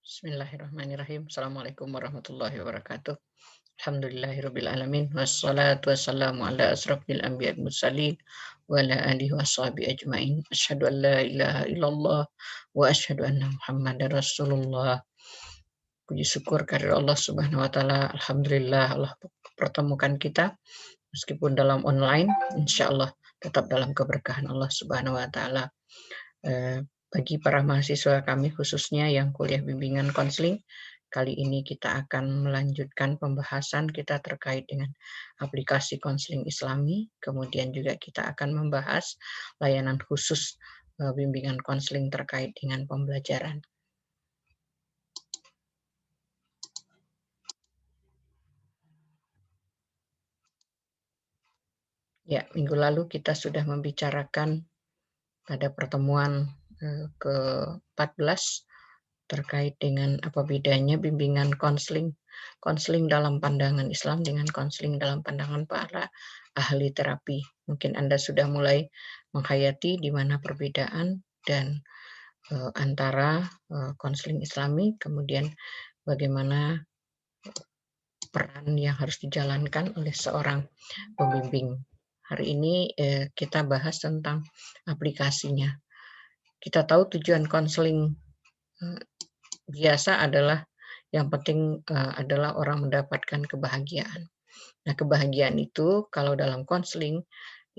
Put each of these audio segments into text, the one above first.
Bismillahirrahmanirrahim. Assalamualaikum warahmatullahi wabarakatuh. Alhamdulillahirrabbilalamin. Wassalatu wassalamu ala asrafil anbiya wal mursalin wa ala alihi washabihi ajmain. Asyhadu an la ilaha illallah wa asyhadu anna Muhammadar Rasulullah. Puji syukur kehadirat Allah Subhanahu wa taala. Alhamdulillah Allah pertemukan kita meskipun dalam online, insyaallah tetap dalam keberkahan Allah Subhanahu wa taala. Bagi para mahasiswa kami khususnya yang kuliah bimbingan konseling, kali ini kita akan melanjutkan pembahasan kita terkait dengan aplikasi konseling Islami, kemudian juga kita akan membahas layanan khusus bimbingan konseling terkait dengan pembelajaran. Ya, minggu lalu kita sudah membicarakan pada pertemuan ke-14 terkait dengan apa bedanya bimbingan konseling dalam pandangan Islam dengan konseling dalam pandangan para ahli terapi. Mungkin Anda sudah mulai menghayati di mana perbedaan dan antara konseling Islami, kemudian bagaimana peran yang harus dijalankan oleh seorang pembimbing. Hari ini kita bahas tentang aplikasinya. Kita tahu tujuan konseling biasa adalah yang penting adalah orang mendapatkan kebahagiaan. Nah, kebahagiaan itu kalau dalam konseling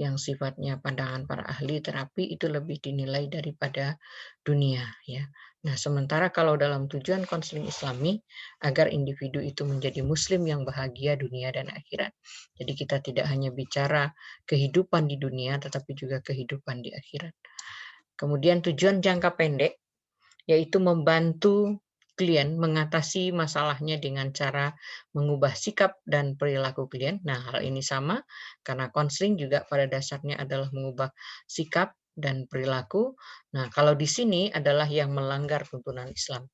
yang sifatnya pandangan para ahli terapi itu lebih dinilai daripada dunia, ya. Nah, sementara kalau dalam tujuan konseling Islami agar individu itu menjadi muslim yang bahagia dunia dan akhirat. Jadi kita tidak hanya bicara kehidupan di dunia tetapi juga kehidupan di akhirat. Kemudian tujuan jangka pendek yaitu membantu klien mengatasi masalahnya dengan cara mengubah sikap dan perilaku klien. Nah, hal ini sama karena konseling juga pada dasarnya adalah mengubah sikap dan perilaku. Nah, kalau di sini adalah yang melanggar tuntunan Islam.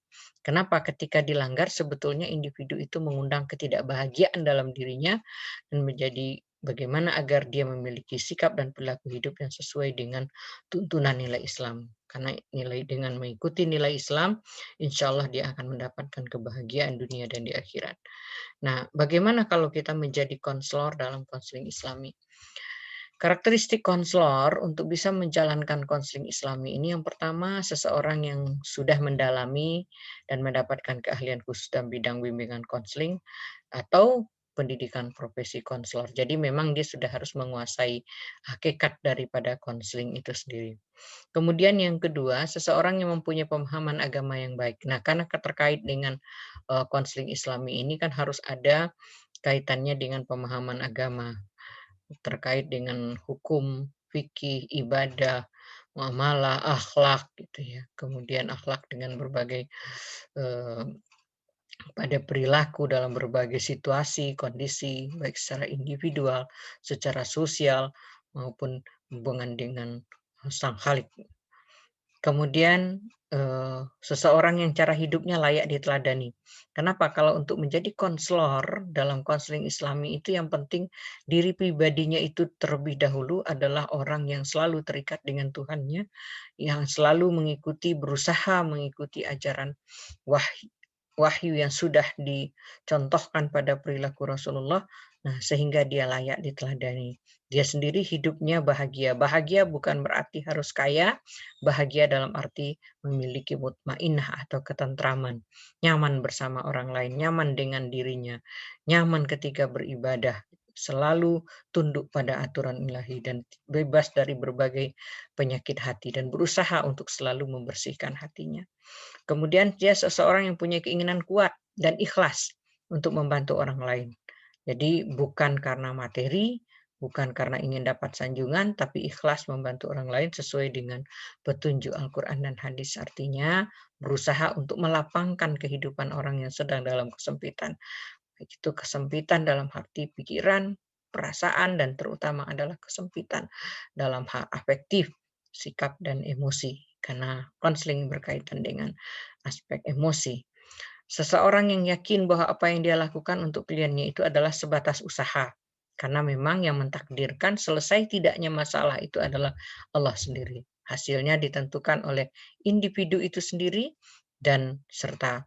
Kenapa? Ketika dilanggar sebetulnya individu itu mengundang ketidakbahagiaan dalam dirinya dan menjadi bagaimana agar dia memiliki sikap dan perilaku hidup yang sesuai dengan tuntunan nilai Islam. Karena dengan mengikuti nilai Islam, insya Allah dia akan mendapatkan kebahagiaan dunia dan di akhirat. Nah, bagaimana kalau kita menjadi konselor dalam konseling Islami? Karakteristik konselor untuk bisa menjalankan konseling Islami ini yang pertama seseorang yang sudah mendalami dan mendapatkan keahlian khusus dalam bidang bimbingan konseling atau pendidikan profesi konselor. Jadi memang dia sudah harus menguasai hakikat daripada konseling itu sendiri. Kemudian yang kedua, seseorang yang mempunyai pemahaman agama yang baik. Nah, karena terkait dengan konseling Islami ini kan harus ada kaitannya dengan pemahaman agama terkait dengan hukum, fikih, ibadah, muamalah, akhlak gitu ya. Kemudian akhlak dengan berbagai eh, pada perilaku dalam berbagai situasi, kondisi, baik secara individual, secara sosial, maupun hubungan dengan Sang Khalik. Kemudian seseorang yang cara hidupnya layak diteladani. Kenapa? Kalau untuk menjadi konselor dalam konseling Islami itu yang penting diri pribadinya itu terlebih dahulu adalah orang yang selalu terikat dengan Tuhannya, yang selalu berusaha mengikuti ajaran wahyu wahyu yang sudah dicontohkan pada perilaku Rasulullah, nah sehingga dia layak diteladani. Dia sendiri hidupnya bahagia. Bahagia bukan berarti harus kaya, bahagia dalam arti memiliki mutmainnah atau ketentraman, nyaman bersama orang lain, nyaman dengan dirinya, nyaman ketika beribadah, selalu tunduk pada aturan ilahi dan bebas dari berbagai penyakit hati dan berusaha untuk selalu membersihkan hatinya. Kemudian dia seseorang yang punya keinginan kuat dan ikhlas untuk membantu orang lain. Jadi bukan karena materi, bukan karena ingin dapat sanjungan, tapi ikhlas membantu orang lain sesuai dengan petunjuk Al-Quran dan hadis. Artinya berusaha untuk melapangkan kehidupan orang yang sedang dalam kesempitan. Baik itu kesempitan dalam arti pikiran, perasaan, dan terutama adalah kesempitan dalam hal afektif, sikap, dan emosi. Karena konseling berkaitan dengan aspek emosi. Seseorang yang yakin bahwa apa yang dia lakukan untuk kliennya itu adalah sebatas usaha. Karena memang yang mentakdirkan selesai tidaknya masalah itu adalah Allah sendiri. Hasilnya ditentukan oleh individu itu sendiri dan serta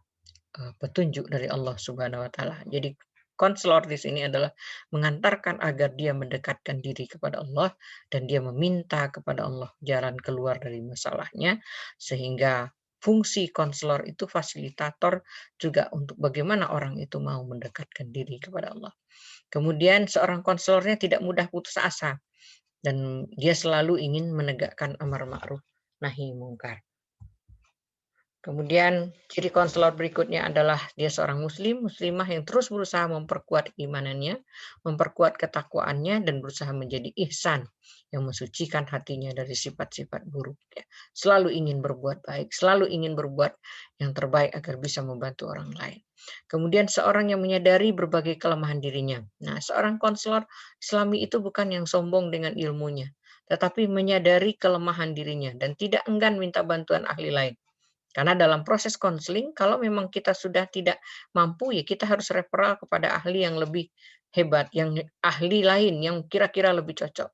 petunjuk dari Allah Subhanahu wa taala. Jadi konselor di sini adalah mengantarkan agar dia mendekatkan diri kepada Allah dan dia meminta kepada Allah jalan keluar dari masalahnya, sehingga fungsi konselor itu fasilitator juga untuk bagaimana orang itu mau mendekatkan diri kepada Allah. Kemudian seorang konselornya tidak mudah putus asa dan dia selalu ingin menegakkan amar ma'ruf nahi mungkar. Kemudian ciri konselor berikutnya adalah dia seorang muslim, muslimah yang terus berusaha memperkuat imanannya, memperkuat ketakwaannya, dan berusaha menjadi ihsan yang mensucikan hatinya dari sifat-sifat buruk. Ya. Selalu ingin berbuat baik, selalu ingin berbuat yang terbaik agar bisa membantu orang lain. Kemudian seorang yang menyadari berbagai kelemahan dirinya. Nah, seorang konselor Islami itu bukan yang sombong dengan ilmunya, tetapi menyadari kelemahan dirinya dan tidak enggan minta bantuan ahli lain. Karena dalam proses konseling, kalau memang kita sudah tidak mampu, ya kita harus referral kepada ahli yang lebih hebat, yang ahli lain yang kira-kira lebih cocok.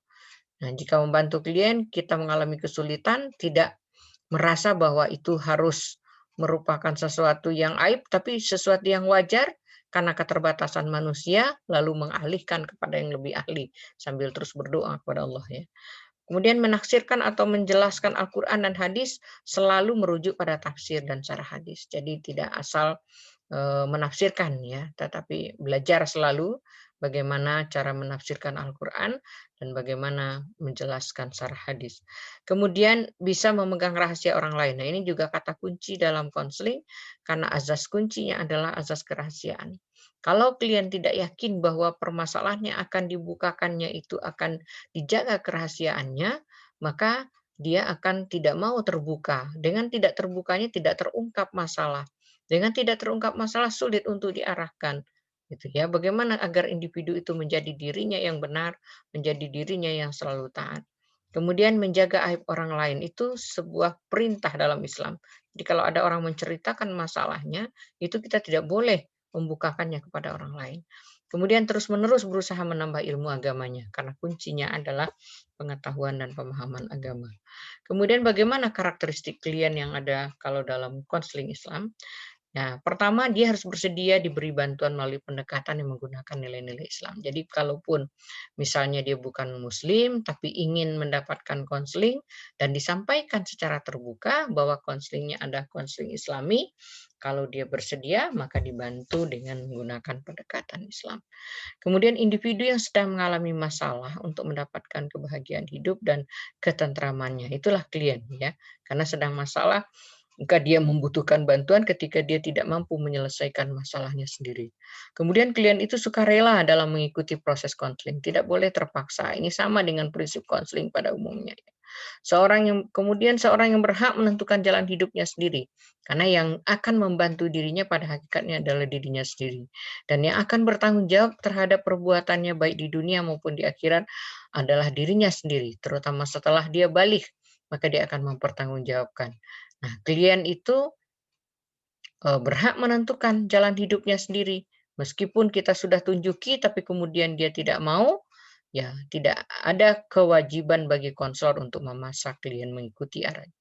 Nah, jika membantu klien, kita mengalami kesulitan, tidak merasa bahwa itu harus merupakan sesuatu yang aib, tapi sesuatu yang wajar karena keterbatasan manusia, lalu mengalihkan kepada yang lebih ahli sambil terus berdoa kepada Allah ya. Kemudian menafsirkan atau menjelaskan Al-Quran dan hadis selalu merujuk pada tafsir dan syarah hadis. Jadi tidak asal menafsirkan ya, tetapi belajar selalu bagaimana cara menafsirkan Al-Quran dan bagaimana menjelaskan syarah hadis. Kemudian bisa memegang rahasia orang lain. Nah, ini juga kata kunci dalam konseling karena azas kuncinya adalah azas kerahasiaan. Kalau klien tidak yakin bahwa permasalahannya akan dibukakannya itu akan dijaga kerahasiaannya, maka dia akan tidak mau terbuka. Dengan tidak terbukanya tidak terungkap masalah. Dengan tidak terungkap masalah sulit untuk diarahkan, gitu ya. Bagaimana agar individu itu menjadi dirinya yang benar, menjadi dirinya yang selalu taat. Kemudian menjaga aib orang lain itu sebuah perintah dalam Islam. Jadi kalau ada orang menceritakan masalahnya, itu kita tidak boleh membukakannya kepada orang lain. Kemudian terus-menerus berusaha menambah ilmu agamanya, karena kuncinya adalah pengetahuan dan pemahaman agama. Kemudian bagaimana karakteristik klien yang ada kalau dalam konseling Islam? Nah, pertama dia harus bersedia diberi bantuan melalui pendekatan yang menggunakan nilai-nilai Islam. Jadi kalaupun misalnya dia bukan muslim tapi ingin mendapatkan konseling dan disampaikan secara terbuka bahwa konselingnya ada konseling Islami, kalau dia bersedia maka dibantu dengan menggunakan pendekatan Islam. Kemudian individu yang sedang mengalami masalah untuk mendapatkan kebahagiaan hidup dan ketentramannya, itulah klien ya. Karena sedang masalah jika dia membutuhkan bantuan ketika dia tidak mampu menyelesaikan masalahnya sendiri. Kemudian klien itu suka rela dalam mengikuti proses konseling, tidak boleh terpaksa. Ini sama dengan prinsip konseling pada umumnya. Seorang yang berhak menentukan jalan hidupnya sendiri, karena yang akan membantu dirinya pada hakikatnya adalah dirinya sendiri. Dan yang akan bertanggung jawab terhadap perbuatannya baik di dunia maupun di akhirat adalah dirinya sendiri, terutama setelah dia balik, maka dia akan mempertanggungjawabkan. Nah, klien itu berhak menentukan jalan hidupnya sendiri. Meskipun kita sudah tunjuki, tapi kemudian dia tidak mau, ya tidak ada kewajiban bagi konselor untuk memaksa klien mengikuti arahnya.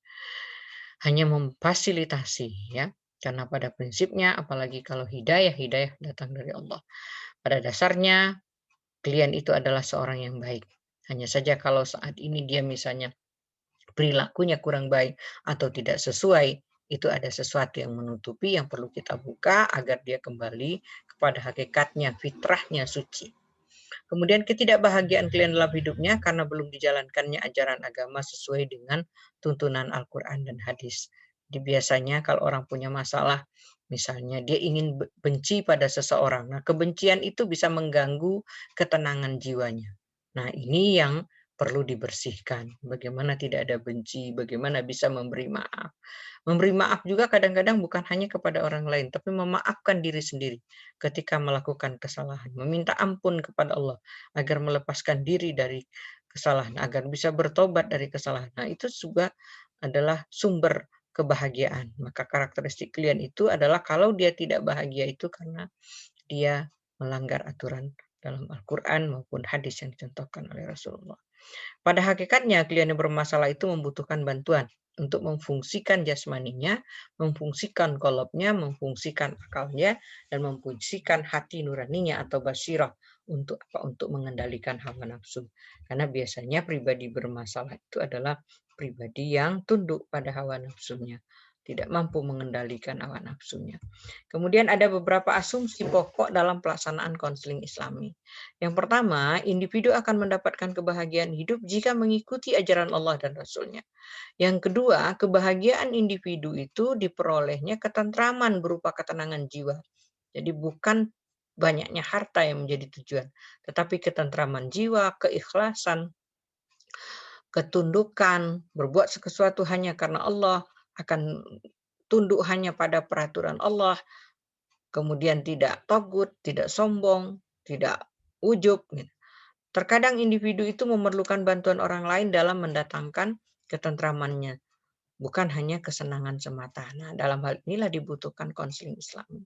Hanya memfasilitasi, ya. Karena pada prinsipnya, apalagi kalau hidayah, hidayah datang dari Allah. Pada dasarnya, klien itu adalah seorang yang baik. Hanya saja kalau saat ini dia misalnya perilakunya kurang baik atau tidak sesuai, itu ada sesuatu yang menutupi yang perlu kita buka agar dia kembali kepada hakikatnya, fitrahnya suci. Kemudian ketidakbahagiaan klien dalam hidupnya karena belum dijalankannya ajaran agama sesuai dengan tuntunan Al-Quran dan hadis. Jadi biasanya kalau orang punya masalah, misalnya dia ingin benci pada seseorang, nah kebencian itu bisa mengganggu ketenangan jiwanya. Nah ini yang perlu dibersihkan. Bagaimana tidak ada benci, bagaimana bisa memberi maaf. Memberi maaf juga kadang-kadang bukan hanya kepada orang lain, tapi memaafkan diri sendiri ketika melakukan kesalahan. Meminta ampun kepada Allah agar melepaskan diri dari kesalahan, agar bisa bertobat dari kesalahan. Nah, itu juga adalah sumber kebahagiaan. Maka karakteristik klien itu adalah kalau dia tidak bahagia itu karena dia melanggar aturan dalam Al-Quran maupun hadis yang dicontohkan oleh Rasulullah. Pada hakikatnya klien yang bermasalah itu membutuhkan bantuan untuk memfungsikan jasmaninya, memfungsikan qalbnya, memfungsikan akalnya, dan memfungsikan hati nuraninya atau basirah untuk apa? Untuk mengendalikan hawa nafsu. Karena biasanya pribadi bermasalah itu adalah pribadi yang tunduk pada hawa nafsunya, tidak mampu mengendalikan hawa nafsunya. Kemudian ada beberapa asumsi pokok dalam pelaksanaan konseling Islami. Yang pertama, individu akan mendapatkan kebahagiaan hidup jika mengikuti ajaran Allah dan Rasul-Nya. Yang kedua, kebahagiaan individu itu diperolehnya ketentraman berupa ketenangan jiwa. Jadi bukan banyaknya harta yang menjadi tujuan, tetapi ketentraman jiwa, keikhlasan, ketundukan, berbuat sesuatu hanya karena Allah, akan tunduk hanya pada peraturan Allah, kemudian tidak togut, tidak sombong, tidak ujub. Terkadang individu itu memerlukan bantuan orang lain dalam mendatangkan ketentramannya, bukan hanya kesenangan semata. Nah, dalam hal inilah dibutuhkan konseling Islami.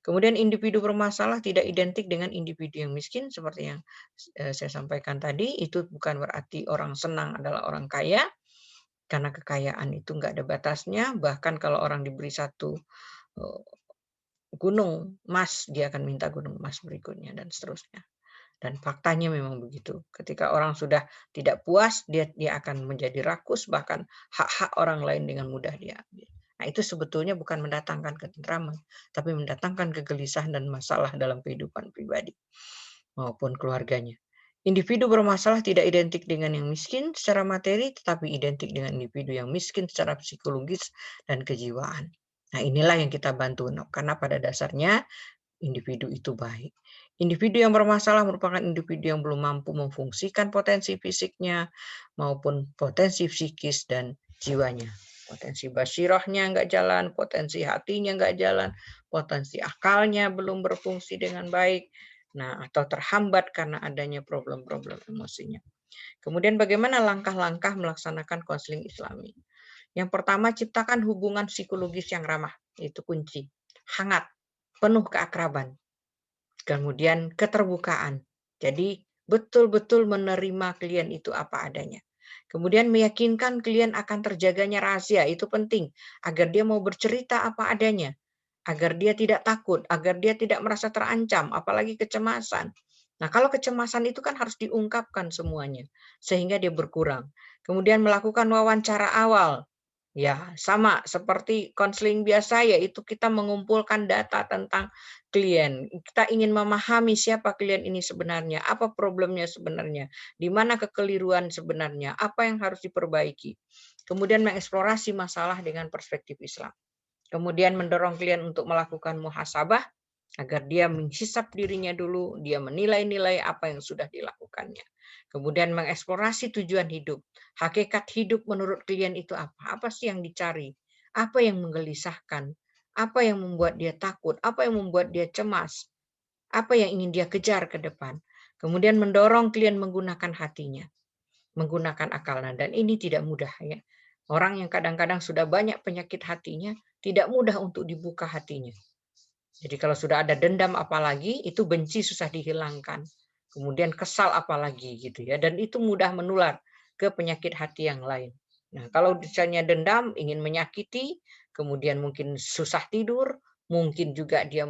Kemudian individu bermasalah tidak identik dengan individu yang miskin seperti yang saya sampaikan tadi. Itu bukan berarti orang senang adalah orang kaya, karena kekayaan itu nggak ada batasnya. Bahkan kalau orang diberi satu gunung emas, dia akan minta gunung emas berikutnya dan seterusnya. Dan faktanya memang begitu. Ketika orang sudah tidak puas, dia akan menjadi rakus, bahkan hak-hak orang lain dengan mudah dia ambil. Nah, itu sebetulnya bukan mendatangkan ketentraman, tapi mendatangkan kegelisahan dan masalah dalam kehidupan pribadi maupun keluarganya. Individu bermasalah tidak identik dengan yang miskin secara materi, tetapi identik dengan individu yang miskin secara psikologis dan kejiwaan. Nah, inilah yang kita bantu, karena pada dasarnya individu itu baik. Individu yang bermasalah merupakan individu yang belum mampu memfungsikan potensi fisiknya maupun potensi psikis dan jiwanya. Potensi basirahnya nggak jalan, potensi hatinya nggak jalan, potensi akalnya belum berfungsi dengan baik. Nah, atau terhambat karena adanya problem-problem emosinya. Kemudian bagaimana langkah-langkah melaksanakan konseling Islami? Yang pertama, ciptakan hubungan psikologis yang ramah, itu kunci. Hangat, penuh keakraban. Kemudian keterbukaan. Jadi betul-betul menerima klien itu apa adanya. Kemudian meyakinkan klien akan terjaganya rahasia, itu penting agar dia mau bercerita apa adanya, agar dia tidak takut, agar dia tidak merasa terancam, apalagi kecemasan. Nah, kalau kecemasan itu kan harus diungkapkan semuanya sehingga dia berkurang. Kemudian melakukan wawancara awal. Ya, sama seperti konseling biasa, yaitu kita mengumpulkan data tentang klien. Kita ingin memahami siapa klien ini sebenarnya, apa problemnya sebenarnya, di mana kekeliruan sebenarnya, apa yang harus diperbaiki. Kemudian mengeksplorasi masalah dengan perspektif Islam. Kemudian mendorong klien untuk melakukan muhasabah agar dia menghisap dirinya dulu, dia menilai-nilai apa yang sudah dilakukannya. Kemudian mengeksplorasi tujuan hidup. Hakikat hidup menurut klien itu apa? Apa sih yang dicari? Apa yang menggelisahkan? Apa yang membuat dia takut? Apa yang membuat dia cemas? Apa yang ingin dia kejar ke depan? Kemudian mendorong klien menggunakan hatinya, menggunakan akalnya. Dan ini tidak mudah ya. Orang yang kadang-kadang sudah banyak penyakit hatinya, tidak mudah untuk dibuka hatinya. Jadi kalau sudah ada dendam apalagi, itu benci susah dihilangkan. Kemudian kesal apalagi gitu ya. Dan itu mudah menular ke penyakit hati yang lain. Nah, kalau misalnya dendam, ingin menyakiti, kemudian mungkin susah tidur, mungkin juga dia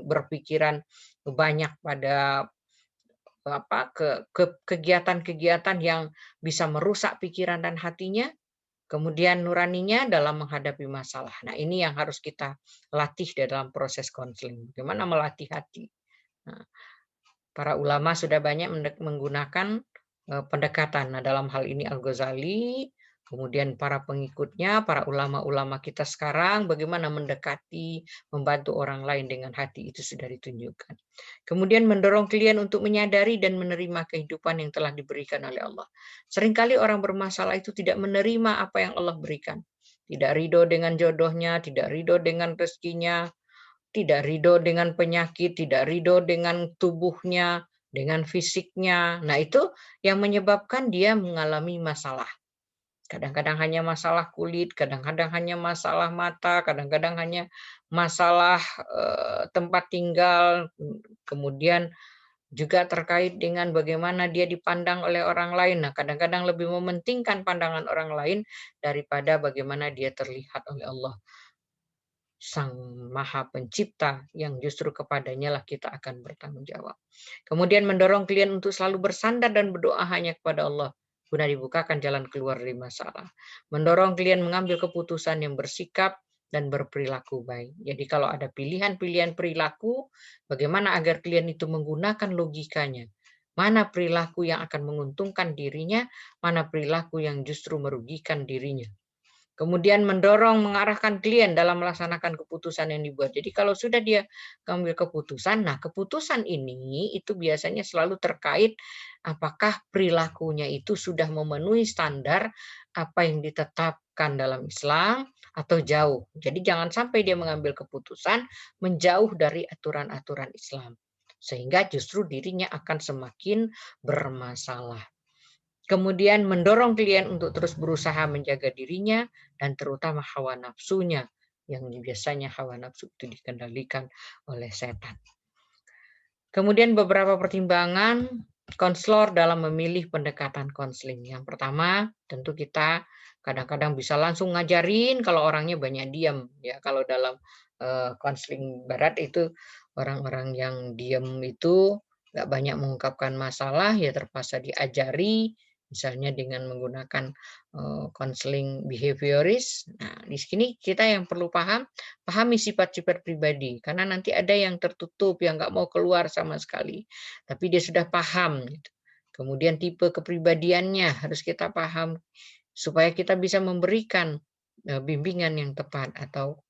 berpikiran banyak pada kegiatan-kegiatan yang bisa merusak pikiran dan hatinya. Kemudian nuraninya dalam menghadapi masalah. Nah, ini yang harus kita latih dalam proses konseling. Bagaimana melatih hati. Nah, para ulama sudah banyak menggunakan pendekatan. Nah, dalam hal ini Al-Ghazali, kemudian para pengikutnya, para ulama-ulama kita sekarang, bagaimana mendekati, membantu orang lain dengan hati, itu sudah ditunjukkan. Kemudian mendorong klien untuk menyadari dan menerima kehidupan yang telah diberikan oleh Allah. Seringkali orang bermasalah itu tidak menerima apa yang Allah berikan. Tidak ridho dengan jodohnya, tidak ridho dengan rezekinya, tidak ridho dengan penyakit, tidak ridho dengan tubuhnya, dengan fisiknya. Nah, itu yang menyebabkan dia mengalami masalah. Kadang-kadang hanya masalah kulit, kadang-kadang hanya masalah mata, kadang-kadang hanya masalah tempat tinggal, kemudian Juga terkait dengan bagaimana dia dipandang oleh orang lain. Nah, kadang-kadang lebih mementingkan pandangan orang lain daripada bagaimana dia terlihat oleh Allah, Sang Maha Pencipta, yang justru kepadanya lah kita akan bertanggung jawab. Kemudian mendorong klien untuk selalu bersandar dan berdoa hanya kepada Allah, guna dibukakan jalan keluar dari masalah. Mendorong klien mengambil keputusan yang bersikap dan berperilaku baik. Jadi kalau ada pilihan-pilihan perilaku, bagaimana agar klien itu menggunakan logikanya. Mana perilaku yang akan menguntungkan dirinya, mana perilaku yang justru merugikan dirinya. Kemudian mendorong mengarahkan klien dalam melaksanakan keputusan yang dibuat. Jadi kalau sudah dia mengambil keputusan, nah keputusan ini itu biasanya selalu terkait apakah perilakunya itu sudah memenuhi standar apa yang ditetapkan dalam Islam atau jauh. Jadi jangan sampai dia mengambil keputusan menjauh dari aturan-aturan Islam. Sehingga justru dirinya akan semakin bermasalah. Kemudian mendorong klien untuk terus berusaha menjaga dirinya dan terutama hawa nafsunya, yang biasanya hawa nafsu itu dikendalikan oleh setan. Kemudian beberapa pertimbangan konselor dalam memilih pendekatan konseling. Yang pertama, tentu kita kadang-kadang bisa langsung ngajarin kalau orangnya banyak diam. Ya, kalau dalam konseling barat itu orang-orang yang diam itu nggak banyak mengungkapkan masalah, ya terpaksa diajari, misalnya dengan menggunakan konseling behavioris. Nah, di sini kita yang perlu pahami sifat-sifat pribadi, karena nanti ada yang tertutup, yang nggak mau keluar sama sekali, tapi dia sudah paham. Gitu. Kemudian tipe kepribadiannya harus kita paham, supaya kita bisa memberikan bimbingan yang tepat atau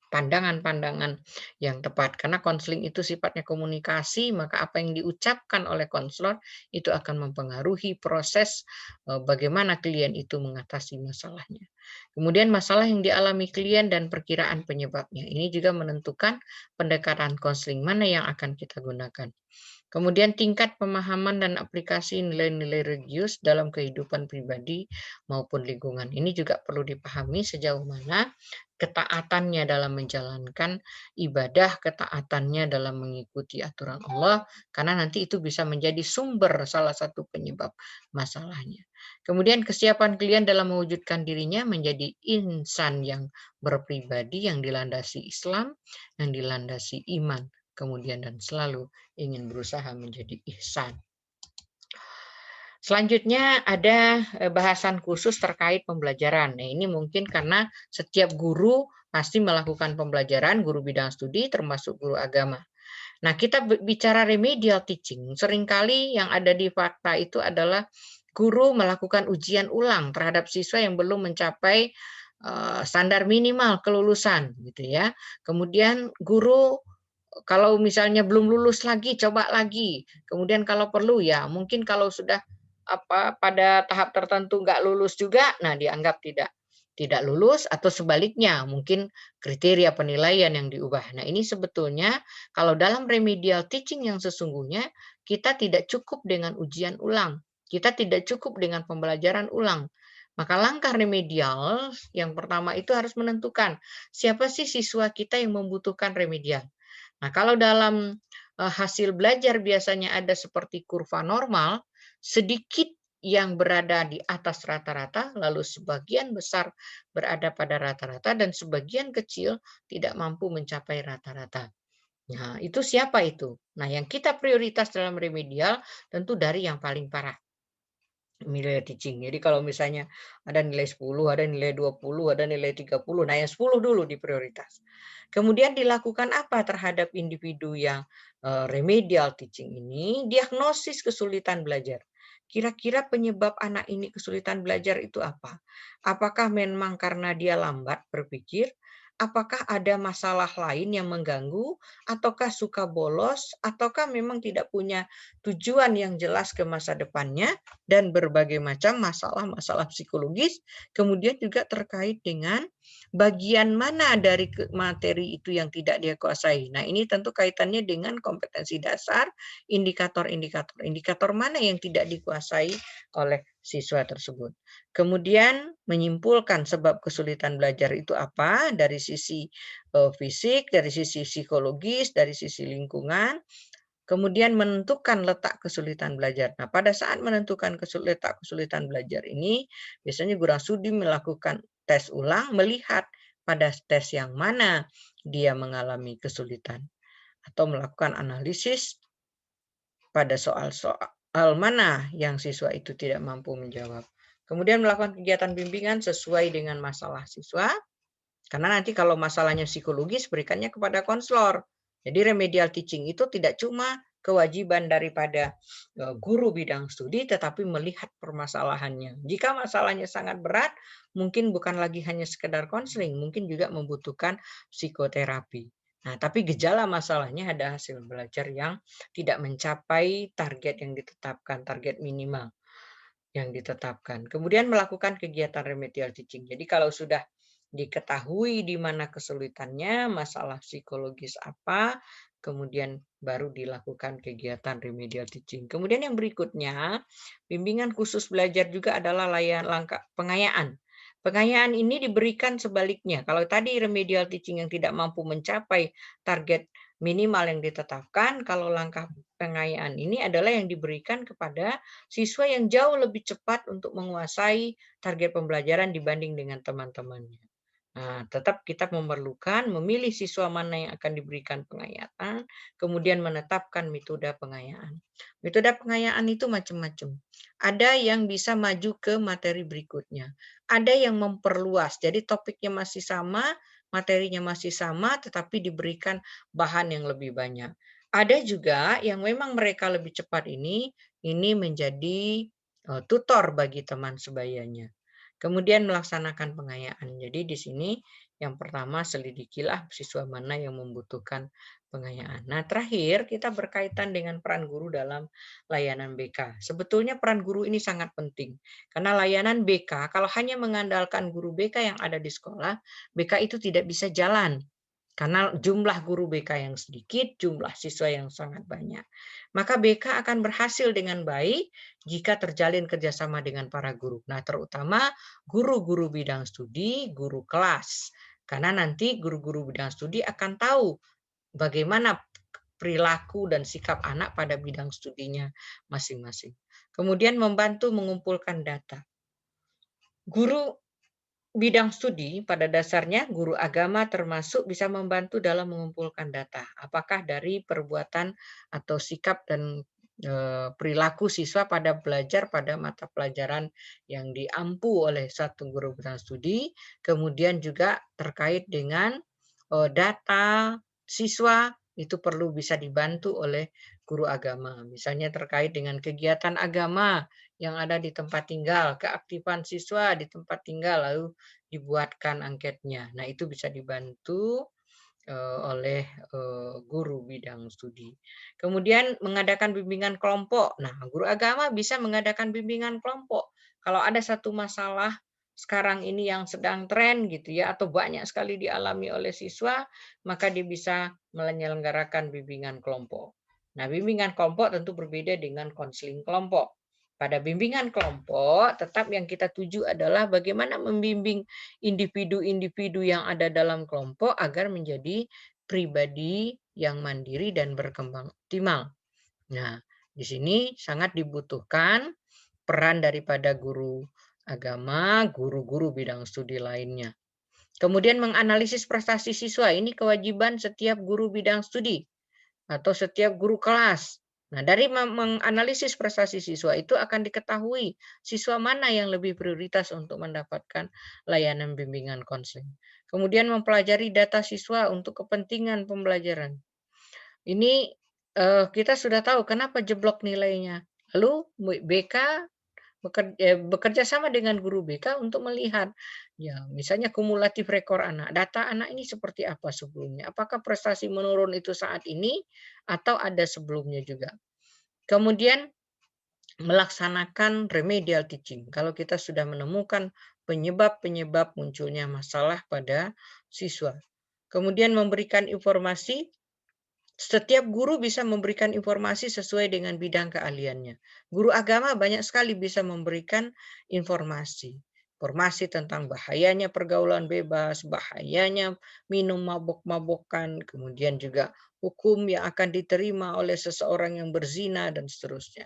pandangan-pandangan yang tepat. Karena konseling itu sifatnya komunikasi, maka apa yang diucapkan oleh konselor itu akan mempengaruhi proses bagaimana klien itu mengatasi masalahnya. Kemudian masalah yang dialami klien dan perkiraan penyebabnya. Ini juga menentukan pendekatan konseling mana yang akan kita gunakan. Kemudian tingkat pemahaman dan aplikasi nilai-nilai religius dalam kehidupan pribadi maupun lingkungan. Ini juga perlu dipahami sejauh mana ketaatannya dalam menjalankan ibadah, ketaatannya dalam mengikuti aturan Allah, karena nanti itu bisa menjadi sumber salah satu penyebab masalahnya. Kemudian kesiapan klien dalam mewujudkan dirinya menjadi insan yang berpribadi, yang dilandasi Islam, yang dilandasi iman, kemudian dan selalu ingin berusaha menjadi ihsan. Selanjutnya ada bahasan khusus terkait pembelajaran. Nah, ini mungkin karena setiap guru pasti melakukan pembelajaran, guru bidang studi termasuk guru agama. Nah, kita bicara remedial teaching, seringkali yang ada di fakta itu adalah guru melakukan ujian ulang terhadap siswa yang belum mencapai standar minimal kelulusan gitu ya. Kemudian guru kalau misalnya belum lulus lagi, coba lagi. Kemudian kalau perlu ya, mungkin kalau sudah pada tahap tertentu nggak lulus juga, nah dianggap tidak lulus, atau sebaliknya mungkin kriteria penilaian yang diubah. Nah, ini sebetulnya kalau dalam remedial teaching yang sesungguhnya kita tidak cukup dengan ujian ulang. Kita tidak cukup dengan pembelajaran ulang. Maka langkah remedial yang pertama itu harus menentukan siapa sih siswa kita yang membutuhkan remedial. Nah, kalau dalam hasil belajar biasanya ada seperti kurva normal, sedikit yang berada di atas rata-rata, lalu sebagian besar berada pada rata-rata, dan sebagian kecil tidak mampu mencapai rata-rata. Nah, itu siapa itu? Nah, yang kita prioritas dalam remedial tentu dari yang paling parah. Nilai teaching. Jadi kalau misalnya ada nilai 10, ada nilai 20, ada nilai 30, nah yang 10 dulu diprioritas. Kemudian dilakukan apa terhadap individu yang remedial teaching ini? Diagnosis kesulitan belajar. Kira-kira penyebab anak ini kesulitan belajar itu apa? Apakah memang karena dia lambat berpikir? Apakah ada masalah lain yang mengganggu? Ataukah suka bolos? Ataukah memang tidak punya tujuan yang jelas ke masa depannya? Dan berbagai macam masalah-masalah psikologis, kemudian juga terkait dengan bagian mana dari materi itu yang tidak dia kuasai. Nah, ini tentu kaitannya dengan kompetensi dasar, indikator mana yang tidak dikuasai oleh siswa tersebut. Kemudian menyimpulkan sebab kesulitan belajar itu apa dari sisi fisik, dari sisi psikologis, dari sisi lingkungan, Kemudian menentukan letak kesulitan belajar. Nah, pada saat menentukan letak kesulitan belajar ini, biasanya guru studi melakukan tes ulang, melihat pada tes yang mana dia mengalami kesulitan, atau melakukan analisis pada soal-soal mana yang siswa itu tidak mampu menjawab. Kemudian melakukan kegiatan bimbingan sesuai dengan masalah siswa, karena nanti kalau masalahnya psikologis berikannya kepada konselor. Jadi remedial teaching itu tidak cuma kewajiban daripada guru bidang studi, tetapi melihat permasalahannya. Jika masalahnya sangat berat, mungkin bukan lagi hanya sekedar konseling, mungkin juga membutuhkan psikoterapi. Nah, tapi gejala masalahnya ada hasil belajar yang tidak mencapai target yang ditetapkan, target minimal yang ditetapkan. Kemudian melakukan kegiatan remedial teaching. Jadi kalau sudah diketahui di mana kesulitannya, masalah psikologis apa, kemudian baru dilakukan kegiatan remedial teaching. Kemudian yang berikutnya, bimbingan khusus belajar juga adalah langkah pengayaan. Pengayaan ini diberikan sebaliknya. Kalau tadi remedial teaching yang tidak mampu mencapai target minimal yang ditetapkan, kalau langkah pengayaan ini adalah yang diberikan kepada siswa yang jauh lebih cepat untuk menguasai target pembelajaran dibanding dengan teman-temannya. Nah, tetap kita memerlukan memilih siswa mana yang akan diberikan pengayaan, kemudian menetapkan metode pengayaan. Metode pengayaan itu macam-macam. Ada yang bisa maju ke materi berikutnya. Ada yang memperluas, jadi topiknya masih sama, materinya masih sama, tetapi diberikan bahan yang lebih banyak. Ada juga yang memang mereka lebih cepat ini menjadi tutor bagi teman sebayanya. Kemudian melaksanakan pengayaan. Jadi di sini yang pertama selidikilah siswa mana yang membutuhkan pengayaan. Nah, terakhir kita berkaitan dengan peran guru dalam layanan BK. Sebetulnya peran guru ini sangat penting. Karena layanan BK kalau hanya mengandalkan guru BK yang ada di sekolah, BK itu tidak bisa jalan. Karena jumlah guru BK yang sedikit, jumlah siswa yang sangat banyak. Maka BK akan berhasil dengan baik jika terjalin kerjasama dengan para guru. Nah, terutama guru-guru bidang studi, guru kelas. Karena nanti guru-guru bidang studi akan tahu bagaimana perilaku dan sikap anak pada bidang studinya masing-masing. Kemudian membantu mengumpulkan data. Guru bidang studi pada dasarnya guru agama termasuk bisa membantu dalam mengumpulkan data. Apakah dari perbuatan atau sikap dan perilaku siswa pada belajar pada mata pelajaran yang diampu oleh satu guru bidang studi, kemudian juga terkait dengan data siswa itu perlu bisa dibantu oleh guru agama. Misalnya terkait dengan kegiatan agama yang ada di tempat tinggal, keaktifan siswa di tempat tinggal, lalu dibuatkan angketnya. Nah, itu bisa dibantu oleh guru bidang studi. Kemudian mengadakan bimbingan kelompok. Nah, guru agama bisa mengadakan bimbingan kelompok. Kalau ada satu masalah sekarang ini yang sedang tren gitu ya, atau banyak sekali dialami oleh siswa, maka dia bisa menyelenggarakan bimbingan kelompok. Nah, bimbingan kelompok tentu berbeda dengan konseling kelompok. Pada bimbingan kelompok, tetap yang kita tuju adalah bagaimana membimbing individu-individu yang ada dalam kelompok agar menjadi pribadi yang mandiri dan berkembang optimal. Nah, di sini sangat dibutuhkan peran daripada guru agama, guru-guru bidang studi lainnya. Kemudian menganalisis prestasi siswa, ini kewajiban setiap guru bidang studi atau setiap guru kelas. Nah, dari menganalisis prestasi siswa itu akan diketahui siswa mana yang lebih prioritas untuk mendapatkan layanan bimbingan konseling. Kemudian mempelajari data siswa untuk kepentingan pembelajaran. Ini kita sudah tahu kenapa jeblok nilainya. Lalu BK bekerja sama dengan guru BK untuk melihat, ya misalnya kumulatif rekor anak, data anak ini seperti apa sebelumnya, apakah prestasi menurun itu saat ini atau ada sebelumnya juga. Kemudian melaksanakan remedial teaching. Kalau kita sudah menemukan penyebab-penyebab munculnya masalah pada siswa. Kemudian memberikan informasi, setiap guru bisa memberikan informasi sesuai dengan bidang keahliannya. Guru agama banyak sekali bisa memberikan informasi. informasi tentang bahayanya pergaulan bebas, bahayanya minum mabok-mabokan, kemudian juga hukum yang akan diterima oleh seseorang yang berzina dan seterusnya.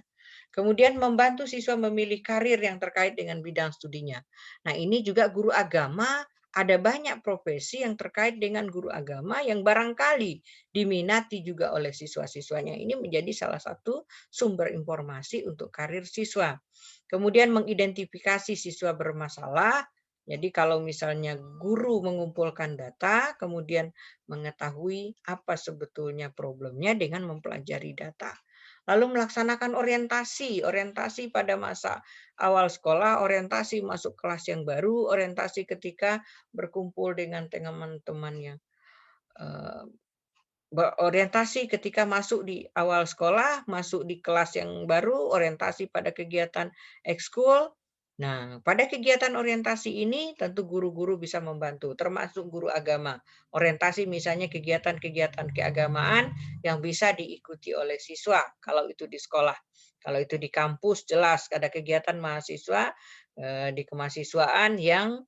Kemudian membantu siswa memilih karir yang terkait dengan bidang studinya. Nah, ini juga guru agama, ada banyak profesi yang terkait dengan guru agama yang barangkali diminati juga oleh siswa-siswanya. Ini menjadi salah satu sumber informasi untuk karir siswa. Kemudian mengidentifikasi siswa bermasalah. Jadi kalau misalnya guru mengumpulkan data, kemudian mengetahui apa sebetulnya problemnya dengan mempelajari data. Lalu melaksanakan orientasi, orientasi pada masa awal sekolah, orientasi masuk kelas yang baru, orientasi ketika berkumpul dengan teman-teman yang eh, orientasi ketika masuk di awal sekolah, masuk di kelas yang baru, orientasi pada kegiatan ekskul. Nah, pada kegiatan orientasi ini tentu guru-guru bisa membantu, termasuk guru agama. Orientasi misalnya kegiatan-kegiatan keagamaan yang bisa diikuti oleh siswa kalau itu di sekolah. Kalau itu di kampus jelas ada kegiatan mahasiswa di kemahasiswaan yang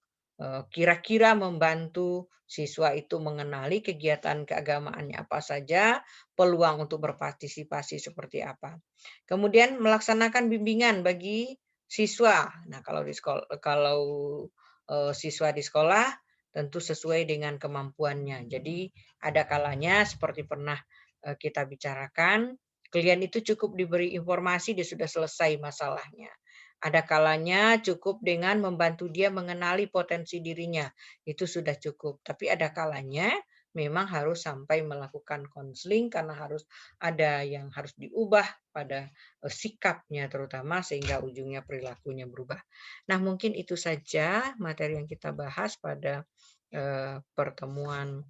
kira-kira membantu siswa itu mengenali kegiatan keagamaannya apa saja, peluang untuk berpartisipasi seperti apa. Kemudian melaksanakan bimbingan bagi siswa. Nah, kalau siswa di sekolah tentu sesuai dengan kemampuannya. Jadi ada kalanya seperti pernah kita bicarakan, klien itu cukup diberi informasi dia sudah selesai masalahnya. Ada kalanya cukup dengan membantu dia mengenali potensi dirinya, itu sudah cukup. Tapi ada kalanya memang harus sampai melakukan konseling karena harus ada yang harus diubah pada sikapnya terutama sehingga ujungnya perilakunya berubah. Nah, mungkin itu saja materi yang kita bahas pada pertemuan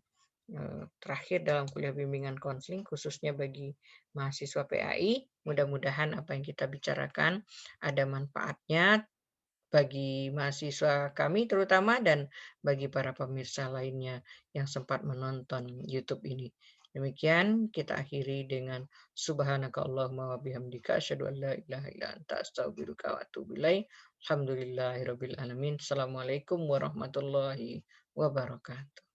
terakhir dalam kuliah bimbingan konseling khususnya bagi mahasiswa PAI. Mudah-mudahan apa yang kita bicarakan ada manfaatnya bagi mahasiswa kami terutama dan bagi para pemirsa lainnya yang sempat menonton YouTube ini. Demikian kita akhiri dengan subhanakallahumma wa bihamdika asyhadu an la ilaha illa anta astaghfiruka wa atubu ilaik. Alhamdulillahirabbil alamin. Assalamualaikum warahmatullahi wabarakatuh.